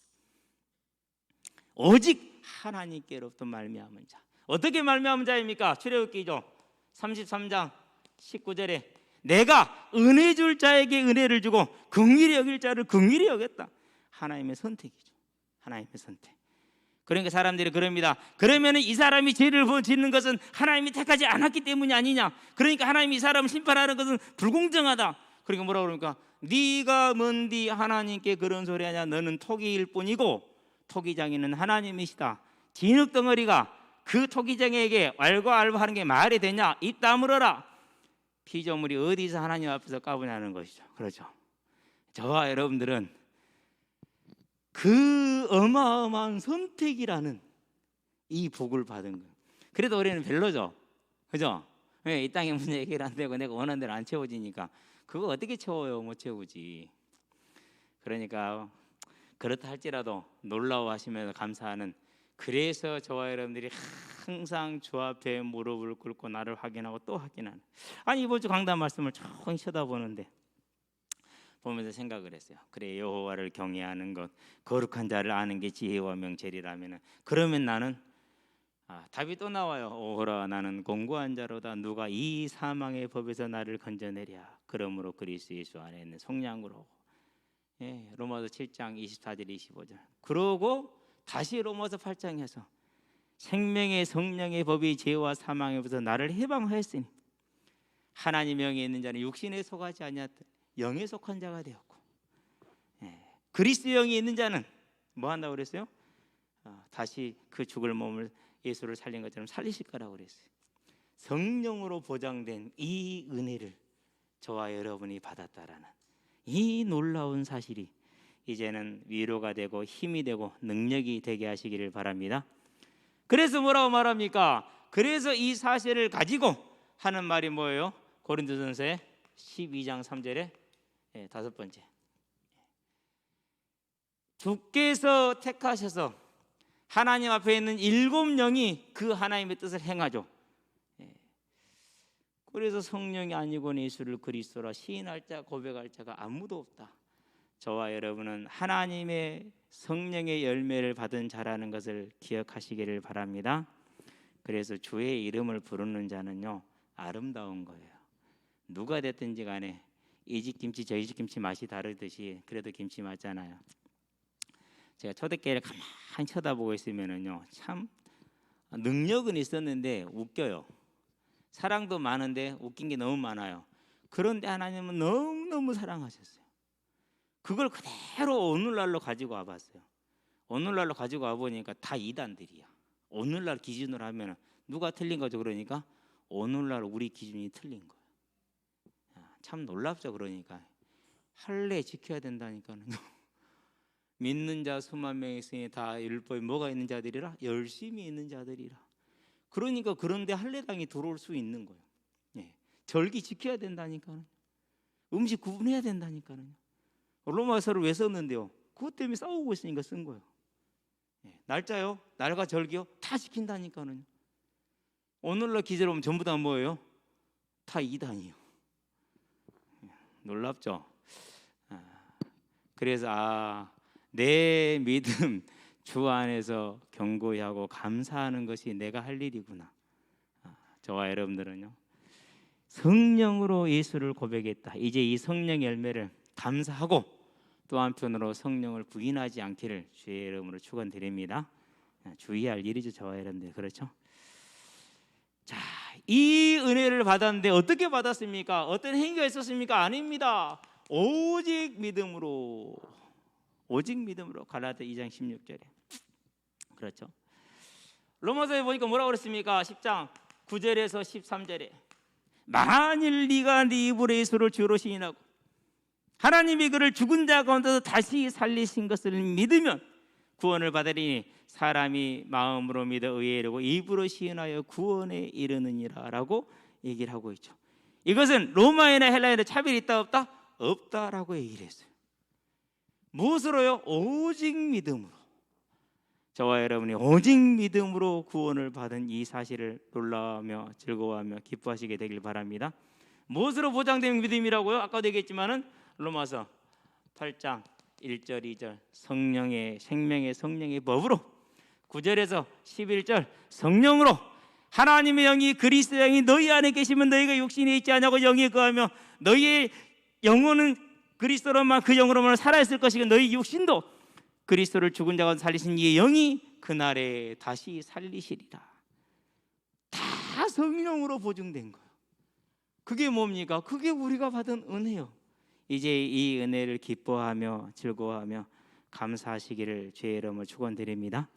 오직 하나님께로부터 말미암은 자. 어떻게 말미암은 자입니까? 출애굽기죠. 33장 19절에 내가 은혜 줄 자에게 은혜를 주고 긍휼히 여길 자를 긍휼히 여겼다. 하나님의 선택이죠. 하나님의 선택. 그러니까 사람들이 그럽니다. 그러면 이 사람이 죄를 짓는 것은 하나님이 택하지 않았기 때문이 아니냐. 그러니까 하나님이 이 사람을 심판하는 것은 불공정하다. 그러니까 뭐라고 그러니까 네가 뭔디 하나님께 그런 소리 하냐. 너는 토기일 뿐이고 토기장이는 하나님이시다. 진흙덩어리가 그 토기장에게 왈가왈부하는 게 말이 되냐? 입 다물어라. 피조물이 어디서 하나님 앞에서 까부냐는 것이죠. 그렇죠. 저와 여러분들은 그 어마어마한 선택이라는 이 복을 받은 거예요. 그래도 우리는 별로죠. 그죠? 왜 이 땅의 문제 해결 안 되고 내가 원하는 대로 안 채워지니까 그거 어떻게 채워요? 못 채우지. 그러니까 그렇다 할지라도 놀라워하시면서 감사하는, 그래서 저와 여러분들이 항상 주 앞에 무릎을 꿇고 나를 확인하고 또 확인하는. 아니 이번 주 강단 말씀을 조금 쳐다보는데 보면서 생각을 했어요. 그래, 여호와를 경외하는 것, 거룩한 자를 아는 게 지혜와 명철이라면은, 그러면 나는 답이 또 나와요. 오호라, 나는 공고한 자로다. 누가 이 사망의 법에서 나를 건져내랴. 그러므로 그리스도 예수 안에 있는 속량으로. 예, 로마서 7장 24절 25절. 그러고 다시 로마서 8장에서 생명의 성령의 법이 죄와 사망의 법에서 나를 해방하였으니 하나님 영에 있는 자는 육신에 속하지 아니하였다. 영에 속한 자가 되었고, 예, 그리스도 영이 있는 자는 뭐 한다고 그랬어요? 다시 그 죽을 몸을 예수를 살린 것처럼 살리실 거라고 그랬어요. 성령으로 보장된 이 은혜를 저와 여러분이 받았다라는 이 놀라운 사실이 이제는 위로가 되고 힘이 되고 능력이 되게 하시기를 바랍니다. 그래서 뭐라고 말합니까? 그래서 이 사실을 가지고 하는 말이 뭐예요? 고린도전서 12장 3절에 다섯 번째, 주께서 택하셔서 하나님 앞에 있는 일곱 영이 그 하나님의 뜻을 행하죠. 그래서 성령이 아니고는 예수를 그리스도라 시인할 자 고백할 자가 아무도 없다. 저와 여러분은 하나님의 성령의 열매를 받은 자라는 것을 기억하시기를 바랍니다. 그래서 주의 이름을 부르는 자는요 아름다운 거예요. 누가 됐든지 간에 이 집 김치 저희 집 김치 맛이 다르듯이 그래도 김치 맞잖아요. 제가 초대교회를 가만히 쳐다보고 있으면은요 참 능력은 있었는데 웃겨요. 사랑도 많은데 웃긴 게 너무 많아요. 그런데 하나님은 너무너무 사랑하셨어요. 그걸 그대로 오늘날로 가지고 와봤어요. 오늘날로 가지고 와보니까 다 이단들이야. 오늘날 기준으로 하면 누가 틀린 거죠? 그러니까 오늘날 우리 기준이 틀린 거예요. 참 놀랍죠. 그러니까 할례 지켜야 된다니까는. 믿는 자 수만 명이 있으니 다 율법에 뭐가 있는 자들이라? 열심히 있는 자들이라. 그러니까 그런데 할례당이 들어올 수 있는 거예요. 예. 절기 지켜야 된다니까는. 음식 구분해야 된다니까는. 로마서를 왜 썼는데요? 그것 때문에 싸우고 있으니까 쓴 거예요. 예. 날짜요? 날과 절기요? 다 지킨다니까는. 오늘날 기재로 보면 전부 다 뭐예요? 다 이단이요. 놀랍죠? 그래서 내 믿음 주 안에서 견고히 하고 감사하는 것이 내가 할 일이구나. 저와 여러분들은요 성령으로 예수를 고백했다. 이제 이 성령의 열매를 감사하고 또 한편으로 성령을 부인하지 않기를 주의 이름으로 축원드립니다. 주의할 일이죠. 저와 여러분들. 그렇죠? 자, 이 은혜를 받았는데 어떻게 받았습니까? 어떤 행위가 있었습니까? 아닙니다. 오직 믿음으로. 오직 믿음으로. 갈라디아 2장 16절에. 그렇죠? 로마서에 보니까 뭐라고 그랬습니까? 10장 9절에서 13절에 만일 네가 네 입으로 예수를 주로 시인하고 하나님이 그를 죽은 자 가운데서 다시 살리신 것을 믿으면 구원을 받으리니 사람이 마음으로 믿어 의에 이르고 입으로 시인하여 구원에 이르느니라 라고 얘기를 하고 있죠. 이것은 로마인이나 헬라인의 차별이 있다 없다? 없다라고 얘기를 했어요. 무엇으로요? 오직 믿음으로. 저와 여러분이 오직 믿음으로 구원을 받은 이 사실을 놀라며 즐거워하며 기뻐하시게 되길 바랍니다. 무엇으로 보장된 믿음이라고요? 아까도 얘기했지만은 로마서 8장 1절 2절 성령의 생명의 성령의 법으로, 9절에서 11절 성령으로, 하나님의 영이 그리스도 영이 너희 안에 계시면 너희가 육신에 있지 않냐고 영이 거하며 너희의 영혼은 그리스도로만 그 영으로만 살아있을 것이고 너희 육신도 그리스도를 죽은 자 가운데 살리신 이의 영이 그날에 다시 살리시리라. 다 성령으로 보증된 거예요. 그게 뭡니까? 그게 우리가 받은 은혜요. 이제 이 은혜를 기뻐하며 즐거워하며 감사하시기를 주의 이름으로 축원드립니다.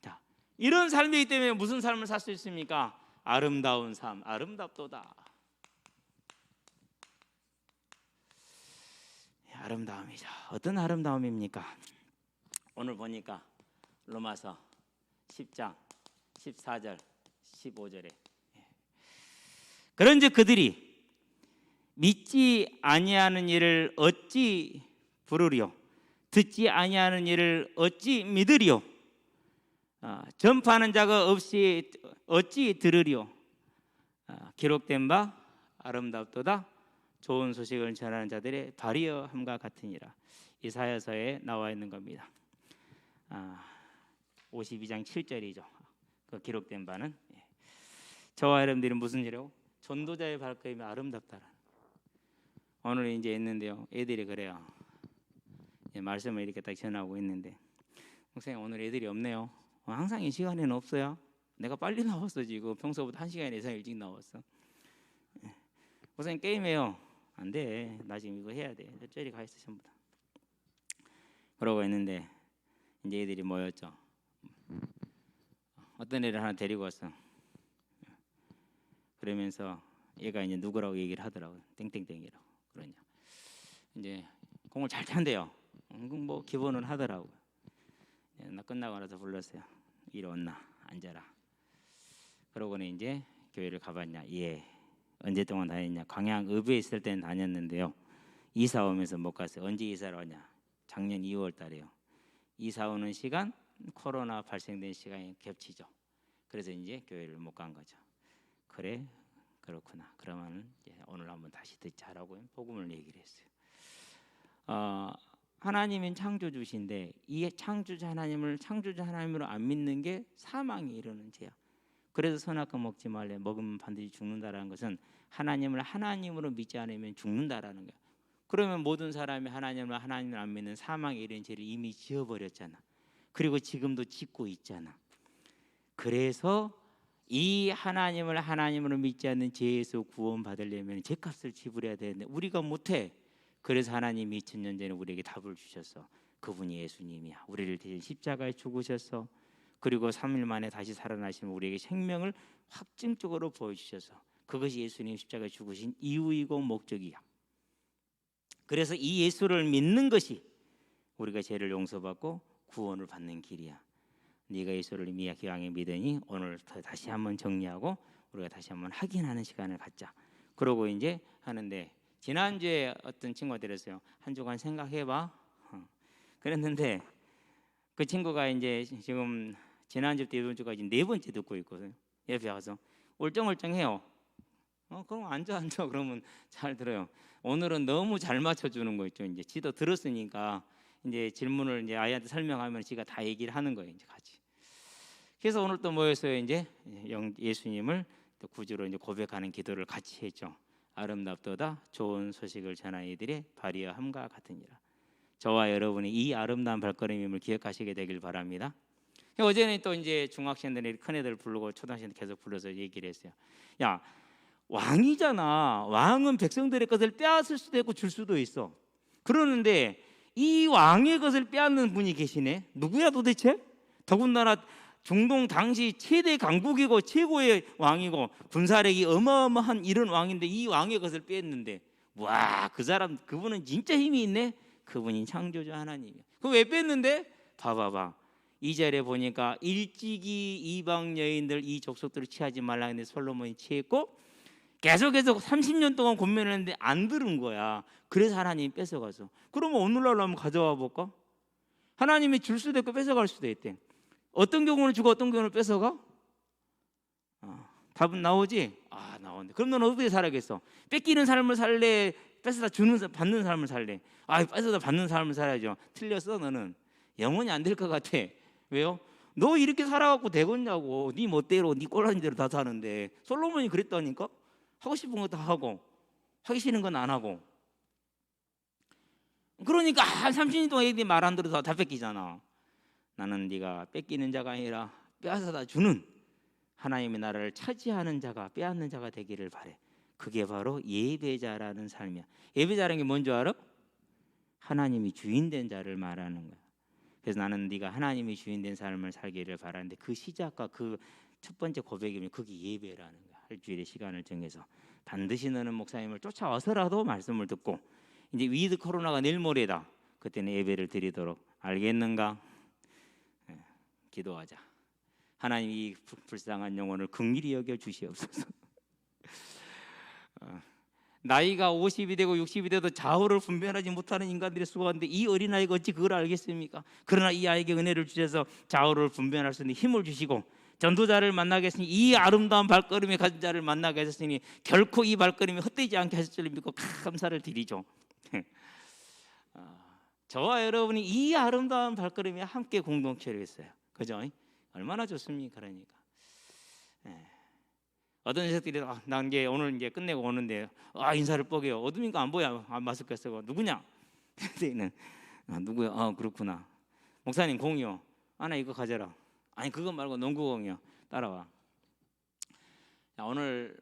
자, 이런 삶이기 때문에 무슨 삶을 살 수 있습니까? 아름다운 삶, 아름답도다. 아름다움이죠. 어떤 아름다움입니까? 오늘 보니까 로마서 10장 14절 15절에 그런즉 그들이 믿지 아니하는 일을 어찌 부르리요? 듣지 아니하는 일을 어찌 믿으리요? 전파하는 자가 없이 어찌 들으리요? 기록된 바 아름답도다. 좋은 소식을 전하는 자들의 발이여함과 같으니라. 이사야서에 나와 있는 겁니다. 52장 7절이죠. 그 기록된 바는 저와 여러분들은 무슨 일이요? 전도자의 발걸음이 아름답다라. 오늘 이제 있는데요, 애들이 그래요. 말씀을 이렇게 딱 전하고 있는데, 목사님 오늘 애들이 없네요. 항상 이 시간에는 없어요. 내가 빨리 나왔어. 지금 평소보다 1시간 이상 일찍 나왔어. 목사님 게임해요. 안 돼. 나 지금 이거 해야 돼. 저리 가 있어 전부 다. 그러고 있는데 이제 애들이 모였죠. 어떤 애를 하나 데리고 왔어. 그러면서 얘가 이제 누구라고 얘기를 하더라고요. 땡땡땡이라고. 그러냐. 이제 공을 잘 찬대요. 뭐 기본은 하더라고요. 나 끝나고 나서 불렀어요. 이리 왔나? 앉아라. 그러고는 이제 교회를 가봤냐? 예. 언제 동안 다녔냐? 광양읍에 있을 때는 다녔는데요. 이사 오면서 못 갔어요. 언제 이사를 왔냐? 작년 2월 달에요. 이사 오는 시간 코로나 발생된 시간이 겹치죠. 그래서 이제 교회를 못 간 거죠. 그래? 그렇구나. 그러면 이제 오늘 한번 다시 듣자라고 복음을 얘기를 했어요. 하나님은 창조주신데 이 창조자 하나님으로 안 믿는 게 사망에 이르는 죄야. 그래서 선악과 먹지 말래. 먹으면 반드시 죽는다라는 것은 하나님을 하나님으로 믿지 않으면 죽는다라는 거야. 그러면 모든 사람이 하나님을 안 믿는 사망에 이르는 죄를 이미 지어버렸잖아. 그리고 지금도 짓고 있잖아. 그래서 이 하나님을 하나님으로 믿지 않는 죄에서 구원받으려면 죄값을 지불해야 되는데 우리가 못해. 그래서 하나님이 2000년 전에 우리에게 답을 주셨어. 그분이 예수님이야. 우리를 대신 십자가에 죽으셨어. 그리고 3일 만에 다시 살아나시면 우리에게 생명을 확증적으로 보여주셔서 그것이 예수님 십자가에 죽으신 이유이고 목적이야. 그래서 이 예수를 믿는 것이 우리가 죄를 용서받고 구원을 받는 길이야. 네가 예수를 이미 기왕에 믿으니 오늘 다시 한번 정리하고 우리가 다시 한번 확인하는 시간을 갖자. 그러고 이제 하는데 지난주에 어떤 친구가 들었어요. 한 주간 생각해봐. 그랬는데 그 친구가 이제 지금 지난주부터 이번 주까지 4번째 듣고 있거든요. 옆에 가서 올쩡올쩡해요. 그럼 앉아. 그러면 잘 들어요. 오늘은 너무 잘 맞춰주는 거 있죠. 이제 지도 들었으니까 이제 질문을 이제 아이한테 설명하면 지가 다 얘기를 하는 거예요. 이제 같이. 그래서 오늘 또 모여서 이제 예수님을 또 구주로 이제 고백하는 기도를 같이 했죠. 아름답도다 좋은 소식을 전하는 이들의 발이여함과 같으니라. 저와 여러분이 이 아름다운 발걸음임을 기억하시게 되길 바랍니다. 어제는 또 이제 중학생들이 큰 애들 부르고 초등학생들 계속 불러서 얘기를 했어요. 야, 왕이잖아. 왕은 백성들의 것을 빼앗을 수도 있고 줄 수도 있어. 그러는데 이 왕의 것을 빼앗는 분이 계시네. 누구야 도대체? 더군다나 중동 당시 최대 강국이고 최고의 왕이고 군사력이 어마어마한 이런 왕인데 이 왕의 것을 뺐는데 와, 그분은 진짜 힘이 있네. 그분이 창조주 하나님이야. 그럼 왜 뺐는데? 봐봐. 2절에 보니까 일찍이 이방 여인들 이 족속들을 취하지 말라 했는데 솔로몬이 취했고 계속해서 30년 동안 고민했는데 안 들은 거야. 그래서 하나님이 뺏어가서. 그러면 오늘날 한번 가져와 볼까? 하나님이 줄 수도 있고 뺏어갈 수도 있대. 어떤 경우는 주고 어떤 경우는 뺏어가? 답은 나오지? 나오네. 그럼 넌 어떻게 살아야겠어? 뺏기는 삶을 살래? 뺏어다 받는 삶을 살래? 뺏어다 받는 삶을 살아야죠. 틀렸어. 너는 영원히 안 될 것 같아. 왜요? 너 이렇게 살아갖고 되겠냐고. 네 멋대로 네 꼴라진 대로 다 사는데. 솔로몬이 그랬다니까. 하고 싶은 거 다 하고 하기 싫은 건 안 하고. 그러니까 30년 동안 얘들이 말 안 들어서 다 뺏기잖아. 나는 네가 뺏기는 자가 아니라 빼앗아다 주는 하나님의 나라를 차지하는 자가, 빼앗는 자가 되기를 바래. 그게 바로 예배자라는 삶이야. 예배자라는 게 뭔지 알아? 하나님이 주인된 자를 말하는 거야. 그래서 나는 네가 하나님의 주인 된 삶을 살기를 바라는데 그 시작과 그 첫 번째 고백이면 그게 예배라는 거야. 일주일의 시간을 정해서 반드시 너는 목사님을 쫓아와서라도 말씀을 듣고 이제 위드 코로나가 내일 모레다. 그때는 예배를 드리도록 알겠는가? 기도하자. 하나님 이 불쌍한 영혼을 긍휼히 여겨 주시옵소서. 나이가 50이 되고 60이 돼도 좌우를 분별하지 못하는 인간들의 수가 있는데 이 어린아이가 어찌 그걸 알겠습니까? 그러나 이 아이에게 은혜를 주셔서 좌우를 분별할 수 있는 힘을 주시고 전도자를 만나게 했으니 이 아름다운 발걸음에 가진 자를 만나게 하셨으니 결코 이 발걸음이 헛되지 않게 하실 줄 믿고 감사를 드리죠. 저와 여러분이 이 아름다운 발걸음에 함께 공동체를 했어요. 그죠? 얼마나 좋습니까? 그러니까 어떤 녀석들이 난 이제 오늘 이제 끝내고 오는데 인사를 뻐겨요. 어둠인가 안 보여. 마스크 쓰고 누구냐? 그때는 누구야? 그렇구나. 목사님 공이요. 나 이거 가져라. 아니 그거 말고 농구공이요. 따라와. 자, 오늘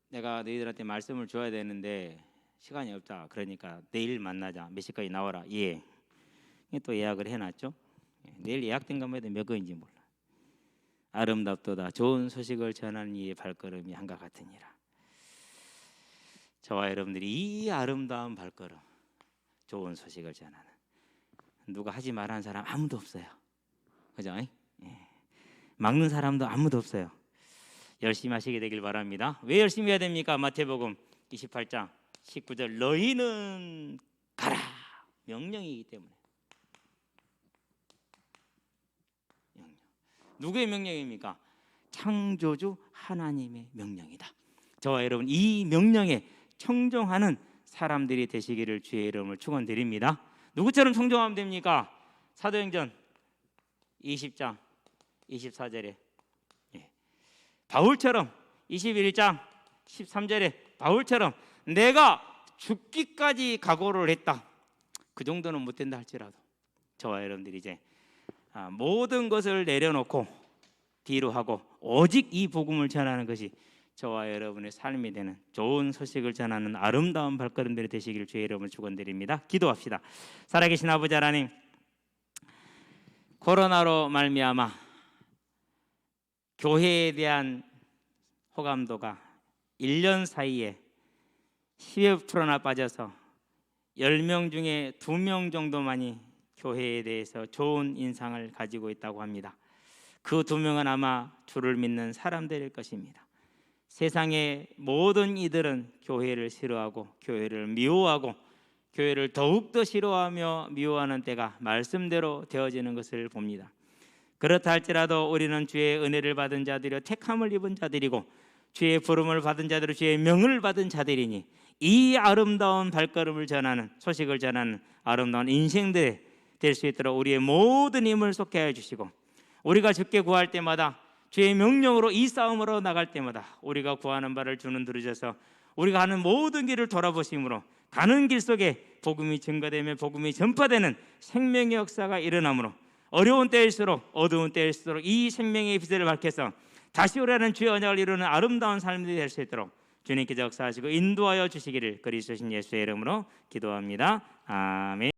내가 너희들한테 말씀을 줘야 되는데 시간이 없다. 그러니까 내일 만나자. 몇 시까지 나와라. 예. 또 예약을 해놨죠. 내일 예약된 것만 해도 몇 거인지 몰라. 아름답도다. 좋은 소식을 전하는 이의 발걸음이 한과 같으니라. 저와 여러분들이 이 아름다운 발걸음, 좋은 소식을 전하는 누가 하지 말라는 사람 아무도 없어요. 그죠? 막는 사람도 아무도 없어요. 열심히 하시게 되길 바랍니다. 왜 열심히 해야 됩니까? 마태복음 28장 19절 너희는 가라 명령이기 때문에. 누구의 명령입니까? 창조주 하나님의 명령이다. 저와 여러분 이 명령에 청종하는 사람들이 되시기를 주의 이름을 축원드립니다. 누구처럼 청종하면 됩니까? 사도행전 20장 24절에 바울처럼 21장 13절에 바울처럼 내가 죽기까지 각오를 했다. 그 정도는 못 된다 할지라도 저와 여러분들이 이제 모든 것을 내려놓고 뒤로 하고 오직 이 복음을 전하는 것이 저와 여러분의 삶이 되는 좋은 소식을 전하는 아름다운 발걸음들이 되시기를 주의 이름을 축원드립니다. 기도합시다. 살아계신 아버지 하나님, 코로나로 말미암아 교회에 대한 호감도가 1년 사이에 10%나 빠져서 10명 중에 2명 정도만이 교회에 대해서 좋은 인상을 가지고 있다고 합니다. 그 2명은 아마 주를 믿는 사람들일 것입니다. 세상의 모든 이들은 교회를 싫어하고 교회를 미워하고 교회를 더욱더 싫어하며 미워하는 때가 말씀대로 되어지는 것을 봅니다. 그렇다 할지라도 우리는 주의 은혜를 받은 자들이요 택함을 입은 자들이고 주의 부름을 받은 자들이 주의 명을 받은 자들이니 이 아름다운 발걸음을 전하는 소식을 전하는 아름다운 인생들 될 수 있도록 우리의 모든 힘을 쏟게 해 주시고 우리가 주께 구할 때마다 주의 명령으로 이 싸움으로 나갈 때마다 우리가 구하는 바를 주는 들으셔서 우리가 하는 모든 길을 돌아보심으로 가는 길 속에 복음이 증거되며 복음이 전파되는 생명의 역사가 일어나므로 어려운 때일수록 어두운 때일수록 이 생명의 빛을 밝혀서 다시 오라는 주의 언약을 이루는 아름다운 삶이 될 수 있도록 주님께서 역사하시고 인도하여 주시기를 그리스도신 예수의 이름으로 기도합니다. 아멘.